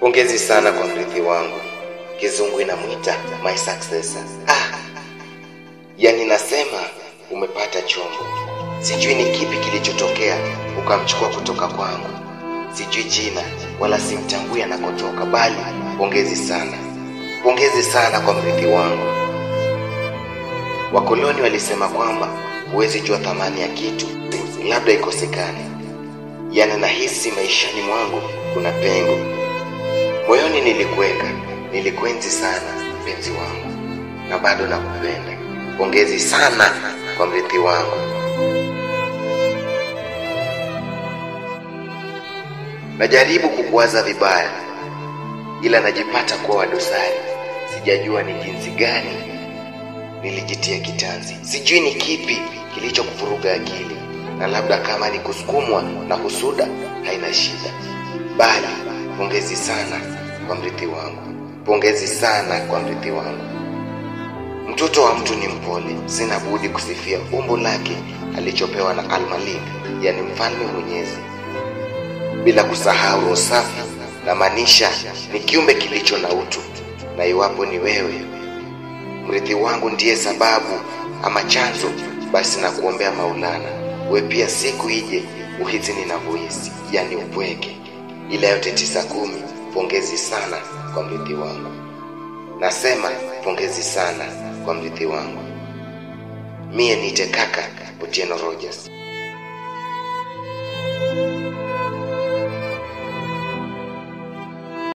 Pongezi sana kwa mrithi wangu. Kizungu inamuita my successor. Yani nasema umepata chombo. Sijui ni kipi kilichotokea ukamchukua kutoka kwangu. Sijui jina wala simtambui anakotoka, bali pongezi sana. Pongezi sana kwa mrithi wangu. Wakoloni walisema kwamba huwezi jua thamani ya kitu labda ikosekane. Yani nahisi maishani mwangu kuna pengo. Moyoni nilikuenzi sana mpenzi wangu, na bado nakupenda. Pongezi sana kwa mrithi wangu. Najaribu kukuwaza vibaya, ila najipata kuwa wadosari. Sijajua ni jinsi gani nilijitia kitanzi. Sijui ni kipi kilichokuvuruga akili, na labda kama ni kusukumwa na husuda haina shida, bali pongezi sana kwa mrithi wangu. Pongezi sana kwa mrithi wangu. Mtoto wa mtu ni mpole, sina budi kusifia umbo lake alichopewa na Al-Malik, yani mfalme mwenyezi. Bila kusahau roho safi, na maanisha ni kiumbe kilicho na utu. Na iwapo ni wewe mrithi wangu ndiye sababu ama chanzo, basi na kuombea Maulana we pia siku ije uhisi ninavyohisi, yani upweke. Ila yote 9-10, pongezi sana kwa mrithi wangu. Nasema pongezi sana kwa mrithi wangu. Mie niite kaka Otieno Rogers.